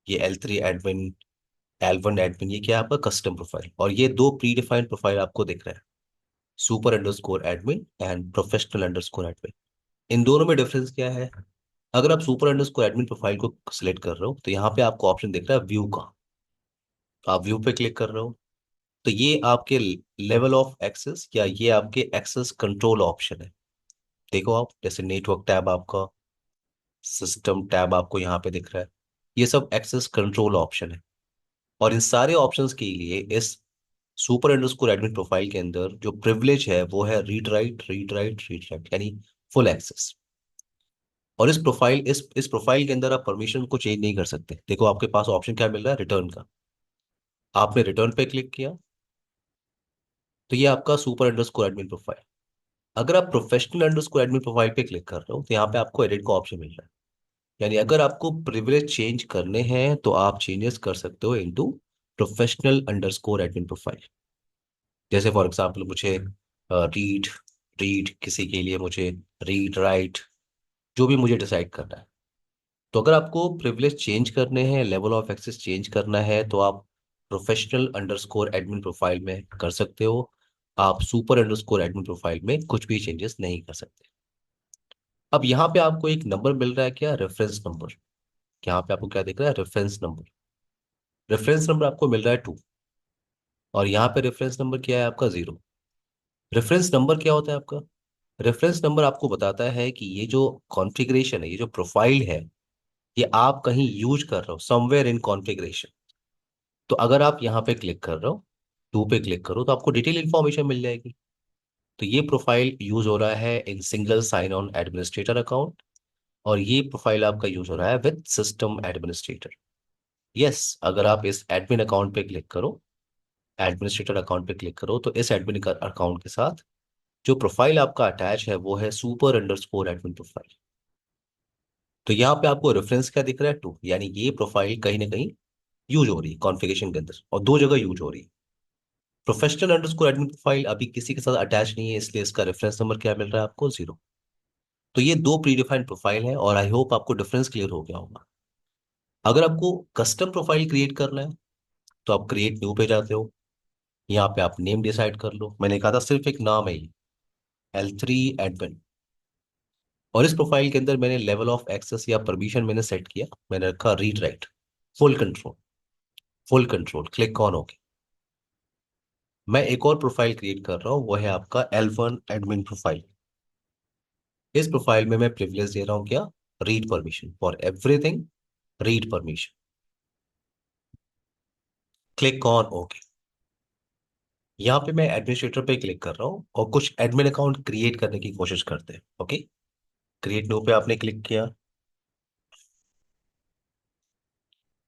ये L3 एडमिन, L1 एडमिन, ये क्या है आपका कस्टम प्रोफाइल। और ये दो प्री डिफाइंड प्रोफाइल आपको दिख रहा है, super underscore admin and professional underscore admin. इन दोनों में डिफरेंस क्या है, अगर आप सुपर अंडरस्कोर एडमिन प्रोफाइल को सिलेक्ट कर रहे हो तो यहाँ पे आपको ऑप्शन दिख रहा है व्यू का। तो आप व्यू पे क्लिक कर रहे हो तो ये आपके लेवल ऑफ एक्सेस या ये आपके एक्सेस कंट्रोल ऑप्शन है। देखो आप, जैसे नेटवर्क टैब आपका, सिस्टम टैब आपको यहाँ पे दिख रहा है, ये सब एक्सेस कंट्रोल ऑप्शन है। और इन सारे ऑप्शंस के लिए इस सुपर अंडरस्कोर एडमिन प्रोफाइल के अंदर जो प्रिविलेज है वो है read write read write read write, यानी फुल एक्सेस। और इस प्रोफाइल के अंदर आप परमिशन को चेंज नहीं कर सकते। देखो आपके पास ऑप्शन क्या मिल रहा है, रिटर्न का। आपने रिटर्न पे क्लिक किया तो ये आपका सुपर अंडरस्कोर एडमिन प्रोफाइल। अगर आप प्रोफेशनल अंडरस्कोर एडमिन प्रोफाइल पे क्लिक कर रहे हो तो यहाँ पे आपको एडिट का ऑप्शन मिल रहा है। यानी अगर आपको प्रिविलेज चेंज करने हैं तो आप चेंजेस कर सकते हो into professional underscore admin profile. जैसे फॉर एग्जांपल मुझे रीड रीड किसी के लिए मुझे रीड राइट, जो भी मुझे डिसाइड करना है। तो अगर आपको प्रिविलेज चेंज करने हैं, लेवल ऑफ एक्सेस चेंज करना है, तो आप प्रोफेशनल अंडरस्कोर एडमिन प्रोफाइल में कर सकते हो। आप सुपर अंडरस्कोर एडमिन प्रोफाइल में कुछ भी चेंजेस नहीं कर सकते। अब यहाँ पे आपको एक नंबर मिल रहा है क्या, रेफरेंस नंबर। यहाँ पे आपको क्या दिख रहा है, रेफरेंस नंबर। रेफरेंस नंबर आपको मिल रहा है 2, और यहाँ पे रेफरेंस नंबर क्या है आपका 0। रेफरेंस नंबर क्या होता है आपका, रेफरेंस नंबर आपको बताता है कि ये जो कॉन्फ़िगरेशन है, ये जो प्रोफाइल है, ये आप कहीं यूज कर रहे हो समवेयर इन कॉन्फ़िगरेशन। तो अगर आप यहाँ पे क्लिक कर रहे हो, 2 पे क्लिक करो, तो आपको डिटेल इंफॉर्मेशन मिल जाएगी। तो ये प्रोफाइल यूज हो रहा है in single sign on administrator account, और ये प्रोफाइल आपका यूज हो रहा है विद सिस्टम एडमिनिस्ट्रेटर। यस, अगर आप इस एडमिन अकाउंट पे क्लिक करो, एडमिनिस्ट्रेटर अकाउंट पे क्लिक करो, तो इस एडमिन अकाउंट के साथ जो प्रोफाइल आपका अटैच है वो है सुपर अंडरस्कोर एडमिन प्रोफाइल। तो यहाँ पे आपको रेफरेंस क्या दिख रहा है, 2, यानी ये प्रोफाइल कहीं ना कहीं यूज हो रही है कॉन्फ़िगरेशन के अंदर, और दो जगह यूज हो रही है। प्रोफेशनल अंडरस्कोर एडमिन प्रोफाइल अभी किसी के साथ अटैच नहीं है, इसलिए इसका रेफरेंस नंबर क्या मिल रहा है आपको, 0। तो ये दो प्री डिफाइंड प्रोफाइल है, और आई होप आपको डिफरेंस क्लियर हो गया होगा। अगर आपको कस्टम प्रोफाइल क्रिएट करना है तो आप क्रिएट न्यू पे जाते हो। यहाँ पे आप नेम डिसाइड कर लो, मैंने कहा था सिर्फ एक नाम है ये, L3 एडमिन। और इस प्रोफाइल के अंदर मैंने लेवल ऑफ एक्सेस या परमिशन मैंने सेट किया, मैंने रखा read write, full control. Full control click on okay. मैं एक और प्रोफाइल क्रिएट कर रहा हूँ, वो है आपका L1 एडमिन प्रोफाइल। इस प्रोफाइल में मैं प्रिविलेज दे रहा हूँ क्या, read permission for everything, read permission. Click on okay. यहाँ पे मैं एडमिनिस्ट्रेटर पे क्लिक कर रहा हूँ और कुछ एडमिन अकाउंट क्रिएट करने की कोशिश करते हैं। ओके, क्रिएट न्यू पे आपने क्लिक किया,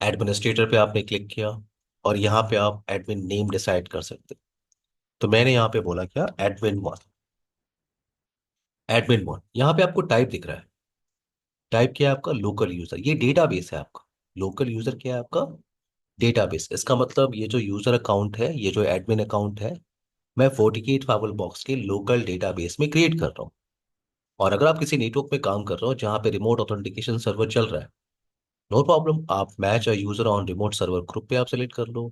एडमिनिस्ट्रेटर पे आपने क्लिक किया, और यहाँ पे आप एडमिन नेम डिसाइड कर सकते हैं। तो मैंने यहाँ पे बोला क्या, एडमिन वन। एडमिन वन, यहाँ पे आपको टाइप दिख रहा है, टाइप किया है आपका लोकल यूजर, ये डेटाबेस है आपका। लोकल यूजर क्या है आपका, डेटाबेस। इसका मतलब ये जो यूजर अकाउंट है, ये जो एडमिन अकाउंट है, मैं 48 फाइवल बॉक्स के लोकल डेटाबेस में क्रिएट कर रहा हूँ। और अगर आप किसी नेटवर्क में काम कर रहे हो जहाँ पे रिमोट ऑथेंटिकेशन सर्वर चल रहा है, नो प्रॉब्लम, आप match a user on remote server group पे आप सेलेक्ट कर लो।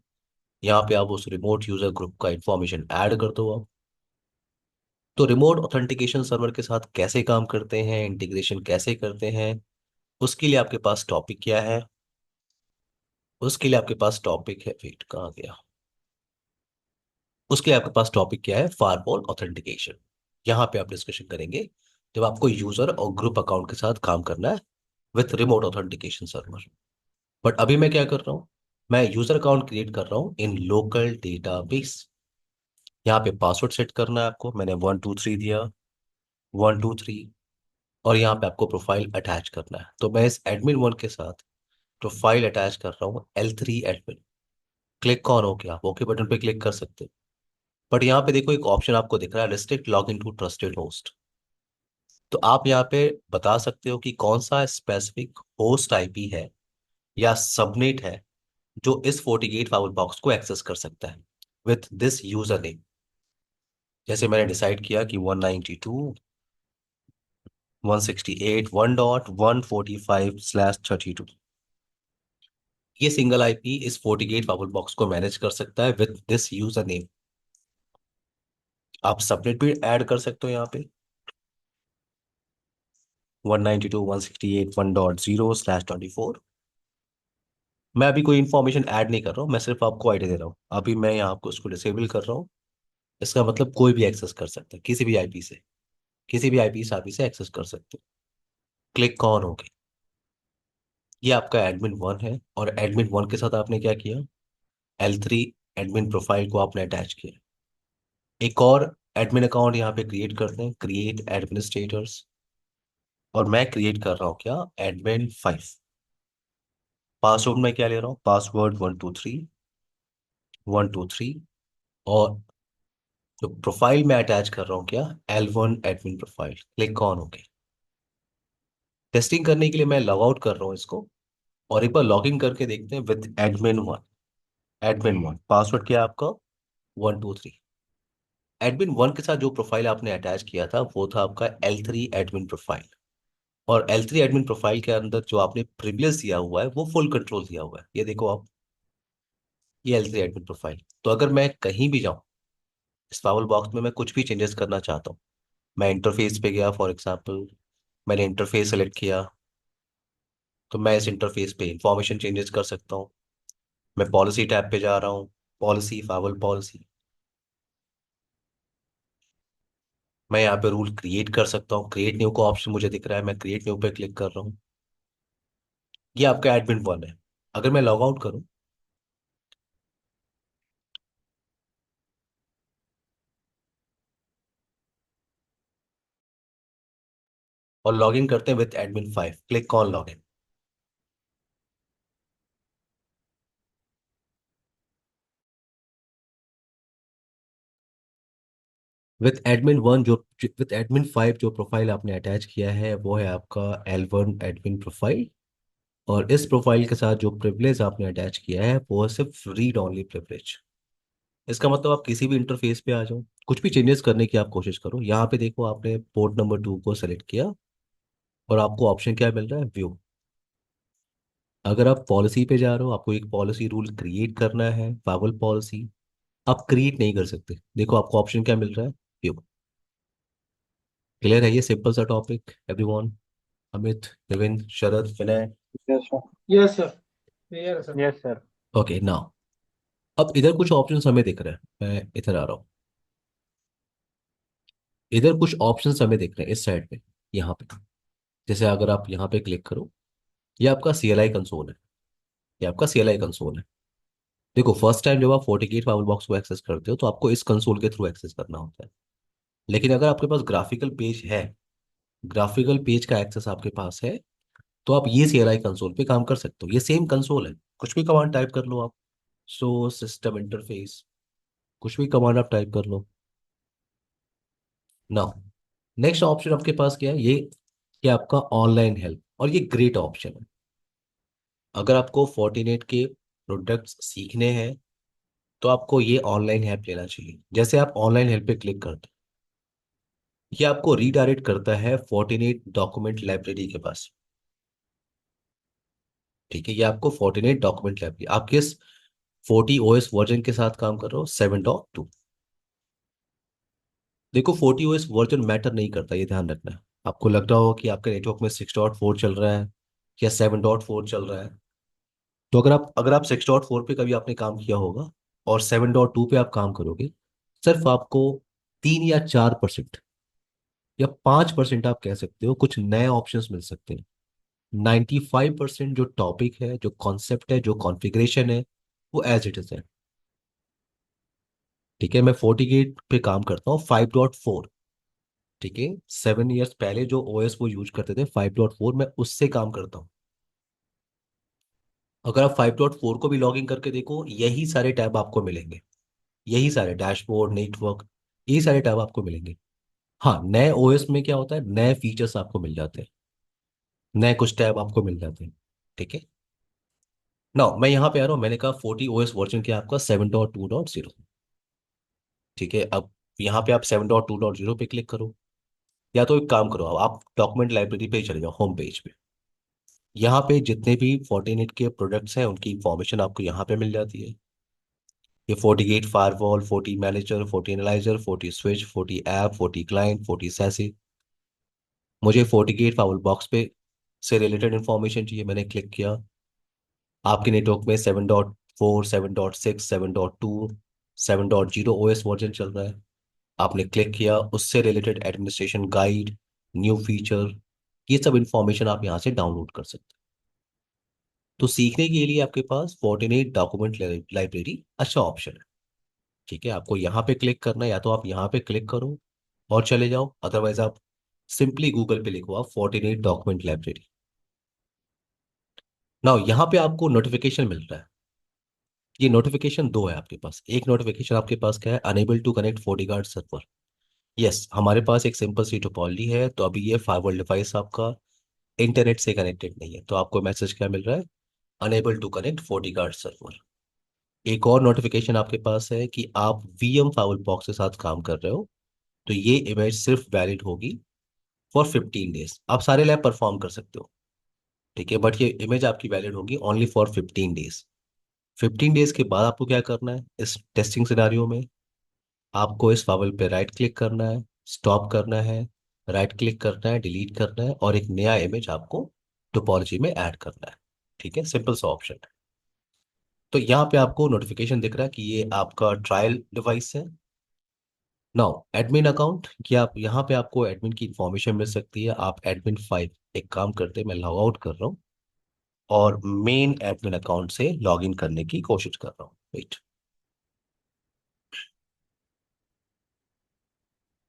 यहाँ पे आप उस रिमोट यूजर ग्रुप का इंफॉर्मेशन ऐड कर दो आप। तो रिमोट ऑथेंटिकेशन सर्वर के साथ कैसे काम करते हैं, इंटीग्रेशन कैसे करते हैं, उसके लिए आपके पास टॉपिक क्या है? उसके लिए आपके पास टॉपिक है, वेट कहाँ गया, उसके लिए आपके पास टॉपिक क्या है? Firewall authentication. यहाँ पे आप डिस्कशन करेंगे जब आपको यूजर और ग्रुप अकाउंट के साथ काम करना है with remote authentication server. But अभी मैं क्या कर रहा हूँ, मैं यूजर अकाउंट क्रिएट कर रहा हूँ इन लोकल डेटाबेस। यहाँ पे पासवर्ड सेट करना है आपको, मैंने 123 दिया, 123। और यहाँ पे आपको प्रोफाइल अटैच करना है, तो मैं इस एडमिन वन के साथ प्रोफाइल अटैच कर रहा हूँ L3 एडमिन। क्लिक ऑन हो गया, ओके बटन पे क्लिक कर सकते हो। बट यहाँ पे देखो एक ऑप्शन आपको दिख रहा है, restrict login to trusted host. तो आप यहाँ पे बता सकते हो कि कौन सा स्पेसिफिक होस्ट आईपी है या सबनेट है जो इस 48 फाइल बॉक्स को एक्सेस कर सकता है विथ दिस यूजर नेम। जैसे मैंने डिसाइड किया कि 192.168.1.145/32, ये सिंगल आईपी इस 48 फाइल बॉक्स को मैनेज कर सकता है विथ दिस यूजर नेम। आप सबनेट भी ऐड कर सकते हो यहाँ पे, 192.168.1.0/24। मैं अभी कोई इन्फॉर्मेशन ऐड नहीं कर रहा हूँ, मैं सिर्फ आपको आइडिया दे रहा हूँ। अभी मैं यहाँ आपको इसको डिसेबल कर रहा हूँ। इसका मतलब कोई भी एक्सेस कर सकता है किसी भी आईपी से, किसी भी आईपी से एक्सेस कर सकते हो। क्लिक ऑन हो गई, ये आपका एडमिन वन है। और एडमिन वन के साथ आपने क्या किया, L3 एडमिन प्रोफाइल को आपने अटैच किया। एक और एडमिन अकाउंट यहाँ पे क्रिएट करते हैं, क्रिएट एडमिनिस्ट्रेटर्स। और मैं क्रिएट कर रहा हूँ क्या, एडमिन 5। पासवर्ड मैं क्या ले रहा हूँ, पासवर्ड 123 और जो प्रोफाइल मैं अटैच कर रहा हूँ क्या, L1 admin profile. Click on हो गया। टेस्टिंग करने के लिए मैं लॉग आउट कर रहा हूँ इसको, और एक बार लॉग इन करके देखते हैं विद एडमिन 1। एडमिन 1 पासवर्ड क्या है आपका, 123। एडमिन 1 के साथ जो प्रोफाइल आपने अटैच किया था वो था आपका L3 एडमिन प्रोफाइल। और L3 एडमिन प्रोफाइल के अंदर जो आपने प्रिविलेज दिया हुआ है वो फुल कंट्रोल दिया हुआ है, ये देखो आप, ये L3 एडमिन प्रोफाइल। तो अगर मैं कहीं भी जाऊँ इस फाइल बॉक्स में, मैं कुछ भी चेंजेस करना चाहता हूँ, मैं इंटरफेस पे गया फॉर एग्जाम्पल, मैंने इंटरफेस सेलेक्ट किया, तो मैं इस इंटरफेस पे इंफॉर्मेशन चेंजेस कर सकता हूँ। मैं पॉलिसी टैब पे जा रहा हूँ, पॉलिसी, फाइल पॉलिसी, मैं यहाँ पे रूल क्रिएट कर सकता हूँ। क्रिएट न्यू का ऑप्शन मुझे दिख रहा है, मैं क्रिएट न्यू पे क्लिक कर रहा हूँ। ये आपका एडमिन 1 है। अगर मैं लॉग आउट करूँ और लॉग इन करते हैं with admin 5, click on log in. With admin 5 जो प्रोफाइल आपने अटैच किया है वो है आपका L1 एडमिन प्रोफाइल। और इस प्रोफाइल के साथ जो प्रिविलेज आपने अटैच किया है वो है सिर्फ रीड ओनली प्रिविलेज। इसका मतलब आप किसी भी इंटरफेस पे आ जाओ, कुछ भी चेंजेस करने की आप कोशिश करो। यहाँ पे देखो आपने पोर्ट नंबर 2 को सेलेक्ट किया और आपको ऑप्शन क्या मिल रहा है, व्यू। अगर आप पॉलिसी पे जा रहे हो, आपको एक पॉलिसी रूल क्रिएट करना है, फाइल पॉलिसी, आप क्रिएट नहीं कर सकते। देखो आपको ऑप्शन क्या मिल रहा है, व्यू। क्लियर है ये सिंपल सा topic everyone? Amit, Vivin, Sharad, Vinay. Yes sir. Yes sir, clear है sir. Yes, sir. Okay now, अब इधर कुछ ऑप्शंस हमें दिख रहे हैं, मैं इधर आ रहा हूँ। इधर कुछ ऑप्शंस हमें दिख रहे हैं इस साइड पे, यहाँ पे। जैसे अगर आप यहाँ पे क्लिक करो, ये आपका CLI कंसोल है, ये आपका CLI कंसोल है। देखो फर्स्ट टाइम जब आप 48 फाइल बॉक्स को एक्सेस करते हो तो आपको इस कंसोल के थ्रू एक्सेस करना होता है। लेकिन अगर आपके पास ग्राफिकल पेज है, ग्राफिकल पेज का एक्सेस आपके पास है, तो आप ये CLI कंसोल पे काम कर सकते हो। ये सेम कंसोल है, कुछ भी कमांड टाइप कर लो आप, सो सिस्टम इंटरफेस, कुछ भी कमांड आप टाइप कर लो। नाउ नेक्स्ट ऑप्शन आपके पास क्या है, ये आपका ऑनलाइन हेल्प, और ये ग्रेट ऑप्शन है। अगर आपको फोर्टिनेट के प्रोडक्ट्स सीखने हैं तो आपको ये ऑनलाइन हेल्प लेना चाहिए। जैसे आप ऑनलाइन हेल्प पे क्लिक करते हैं, ये आपको रीडायरेक्ट करता है फोर्टिनेट डॉक्यूमेंट लाइब्रेरी के पास। ठीक है, ये आपको फोर्टिनेट डॉक्यूमेंट लाइब्रेरी, आप किस 40 OS वर्जन के साथ काम कर रहे हो, 7.2। देखो 40 OS वर्जन मैटर नहीं करता, ये ध्यान रखना है। आपको लग रहा हो कि आपके नेटवर्क में 6.4 चल रहा है या 7.4 चल रहा है, तो अगर आप 6.4 पे कभी आपने काम किया होगा और 7.2 पे आप काम करोगे, सिर्फ आपको 3 या 4% या 5% आप कह सकते हो कुछ नए ऑप्शंस मिल सकते हैं। 95% जो टॉपिक है, जो कॉन्सेप्ट है, जो कॉन्फ़िगरेशन है, वो एज इट इज है। ठीक है, मैं 48 पे काम करता हूँ 5.4। ठीक है, 7 इयर्स पहले जो ओएस वो यूज करते थे 5.4, मैं उससे काम करता हूँ। अगर आप 5.4 को भी लॉग इन करके देखो, यही सारे टैब आपको मिलेंगे, यही सारे डैशबोर्ड, नेटवर्क, यही सारे टैब आपको मिलेंगे। हाँ, नए ओएस में क्या होता है, नए फीचर्स आपको मिल जाते हैं, नए कुछ टैब आपको मिल जाते हैं। ठीक है ना, मैं यहाँ पे आ रहा हूँ, मैंने कहा 40 OS वर्जन क्या है आपका 7.2.0। ठीक है, अब यहाँ पे आप 7.2.0 पे क्लिक करो, या तो एक काम करो, अब आप डॉक्यूमेंट लाइब्रेरी पे ही चले जाओ, होम पेज पे। यहाँ पे जितने भी फोर्टिनेट के प्रोडक्ट्स हैं उनकी इंफॉर्मेशन आपको यहाँ पे मिल जाती है। ये 48 firewall, 40 manager, 40 analyser, 40 switch, 40 app, 40 client, 40 sassy. मुझे 48 फायरवॉल बॉक्स पे से रिलेटेड इंफॉर्मेशन चाहिए, मैंने क्लिक किया। आपके नेटवर्क में 7.4, 7.6, 7.2, 7.0 ओएस वर्जन चल रहा है। आपने क्लिक किया, उससे related administration guide, new feature, ये सब इंफॉर्मेशन आप यहाँ से डाउनलोड कर सकते हैं। तो सीखने के लिए आपके पास फोर्टिनेट डॉक्यूमेंट लाइब्रेरी अच्छा ऑप्शन है। ठीक है, आपको यहाँ पे क्लिक करना है, या तो आप यहाँ पे क्लिक करो और चले जाओ, अदरवाइज आप सिंपली गूगल पे लिखो आप फोर्टिनेट डॉक्यूमेंट लाइब्रेरी। नाउ यहाँ पे आपको नोटिफिकेशन मिल रहा है। ये नोटिफिकेशन दो है आपके पास। एक नोटिफिकेशन आपके पास क्या है, unable to connect FortiGuard server. Yes, हमारे पास एक सिंपल सी टोपोलॉजी है, तो अभी ये फायरवॉल डिवाइस आपका इंटरनेट से कनेक्टेड नहीं है, तो आपको मैसेज क्या मिल रहा है, unable to connect FortiGuard server. एक और नोटिफिकेशन आपके पास है कि आप VM फायरवॉल बॉक्स के साथ काम कर रहे हो, तो ये इमेज सिर्फ वैलिड होगी फॉर 15 डेज। आप सारे लैब परफॉर्म कर सकते हो, ठीक है, बट ये इमेज आपकी वैलिड होगी ओनली फॉर 15 डेज। 15 डेज के बाद आपको क्या करना है, इस टेस्टिंग सिनारियो में आपको इस फाइल पे राइट क्लिक करना है, स्टॉप करना है, राइट क्लिक करना है, डिलीट करना है, और एक नया इमेज आपको टोपोलॉजी में ऐड करना है। ठीक है, सिंपल सा ऑप्शन है। तो यहाँ पे आपको नोटिफिकेशन दिख रहा है कि ये आपका ट्रायल डिवाइस है। नाउ एडमिन अकाउंट, कि आप यहाँ पे आपको एडमिन की इंफॉर्मेशन मिल सकती है। आप एडमिन 5, एक काम करते हैं, मैं लॉग आउट कर रहा हूँ और मेन एडमिन अकाउंट से लॉग इन करने की कोशिश कर रहा हूँ। वेट,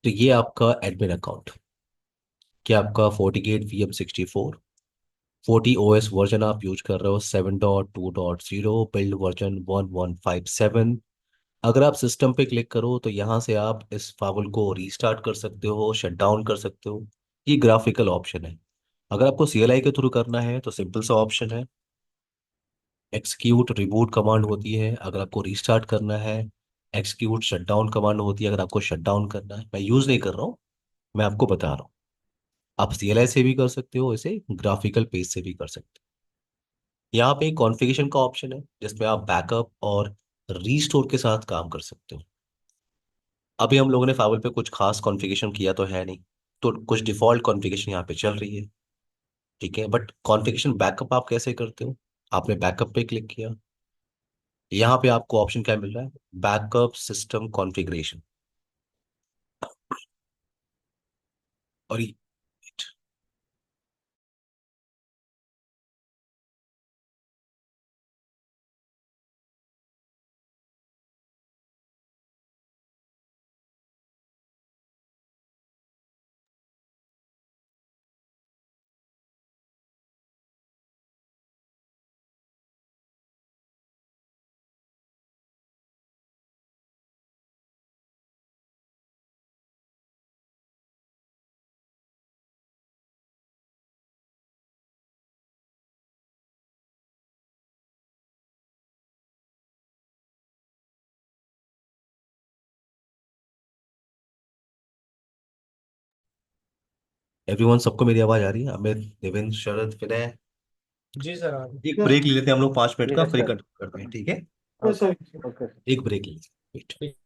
तो ये आपका एडमिन अकाउंट, क्या आपका 48 VM 64, 40 OS वर्जन आप यूज कर रहे हो 7.2.0, बिल्ड वर्जन 1157। अगर आप सिस्टम पे क्लिक करो तो यहाँ से आप इस फाइल को रीस्टार्ट कर सकते हो, शट डाउन कर सकते हो। ये ग्राफिकल ऑप्शन है। अगर आपको CLI के थ्रू करना है तो सिंपल सा ऑप्शन है, एक्सक्यूट रिबूट कमांड होती है। अगर आपको रीस्टार्ट करना है, एक्सक्यूट शट डाउन कमांड होती है। अगर आपको शट डाउन करना है, मैं यूज नहीं कर रहा हूँ, मैं आपको बता रहा हूँ। आप CLI से भी कर सकते हो, इसे ग्राफिकल पेज से भी कर सकते हो। यहाँ पे कॉन्फ़िगरेशन का ऑप्शन है जिसमें आप बैकअप और रीस्टोर के साथ काम कर सकते हो। अभी हम लोगों ने फाइल पे कुछ खास कॉन्फ़िगरेशन किया तो है नहीं, तो कुछ डिफ़ॉल्ट कॉन्फ़िगरेशन यहाँ पे चल रही है। ठीक है, बट कॉन्फ़िगरेशन बैकअप आप कैसे करते हो, आपने बैकअप पे क्लिक किया, यहाँ पे आपको ऑप्शन क्या मिल रहा है, बैकअप सिस्टम कॉन्फ़िगरेशन। और एवरीवन, सबको मेरी आवाज़ आ रही है? अमित, देवेंद्र, शरद, विनय। जी सर आप। एक ब्रेक ले लेते हैं हम लोग, 5 मिनट का, यस फिर सर। करते हैं, ठीक है। Sir okay. एक ब्रेक ले लेते हैं, wait। ठीक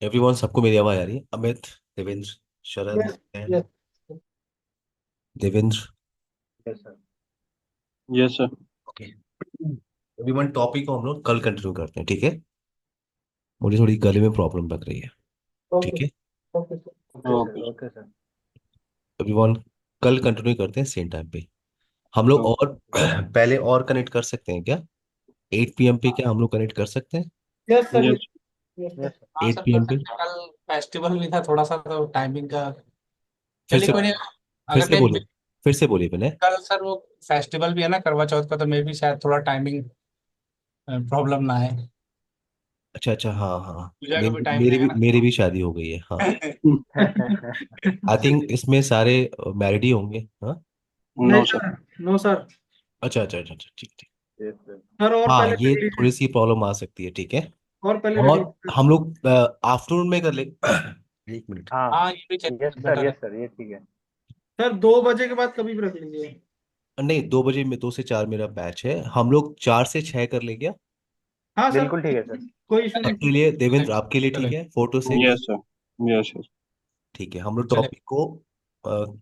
एवरीवन, सबको मेरी आवाज आ रही है? Amit, Devendra, Sharad, yes yes Devendra. Yes sir. Yes sir. Okay everyone, topic को हम लोग कल कंटिन्यू करते हैं, ठीक है? मुझे थोड़ी गले में प्रॉब्लम लग रही है, ओके ठीक है? Okay sir okay okay sir. Okay sir. Everyone, कल कंटिन्यू करते हैं सेम टाइम पे। हम लोग ओके। और पहले और कनेक्ट कर सकते हैं क्या? 8 PM पे क्या हम लोग कनेक्ट कर सकते हैं? Yes sir yes. Yes sir yes sir. हाँ सर, एट पी कर एम पे सकते हैं। कल फेस्टिवल भी था थोड़ा सा, तो टाइमिंग का। फिर चलिए से कोई नहीं। फिर अगर से कहीं बोलिए, फिर से बोलिए पहले। कल सर वो फेस्टिवल भी है ना करवा चौथ का, तो मे भी शायद थोड़ा टाइमिंग प्रॉब्लम ना आए। अच्छा अच्छा, हाँ हाँ। पूजा का भी मेरी टाइम मेरी रहेगा भी ना। मेरी भी शादी हो गई है, हाँ। आई थिंक इसमें सारे मैरिड ही होंगे, हाँ। नो नहीं सर। सर नो सर अच्छा अच्छा अच्छा अच्छा, ठीक ठीक। Yes sir. सर और हाँ, पहले ये कर थोड़ी लीजिए सी प्रॉब्लम आ सकती है, ठीक है। और पहले कर और लीजिए हम लोग आफ्टरनून में कर ले। एक मिनट। हाँ। हाँ ये भी यस सर। बेटर है। यस सर, ये ठीक है। सर 2 बजे के बाद कभी भी रख लीजिए नहीं, 2 बजे में 2 से 4 मेरा बैच है, हम लोग 4 से 6 कर ले क्या? हाँ सर बिल्कुल ठीक है सर। कोई इशू नहीं आपके लिए देवेंद्र, चलेगा आपके लिए ठीक चलेगा। है? 4 to 6। Yes sir. Yes sir. ठीक है, हम लोग चलेगा। टॉपिक को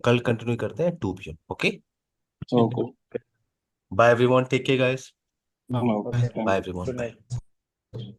कल कंटिन्यू करते हैं 2 PM, ओके? ठीक okay. Bye everyone, take care guys. है। Okay. Okay. Bye everyone, good bye. Night.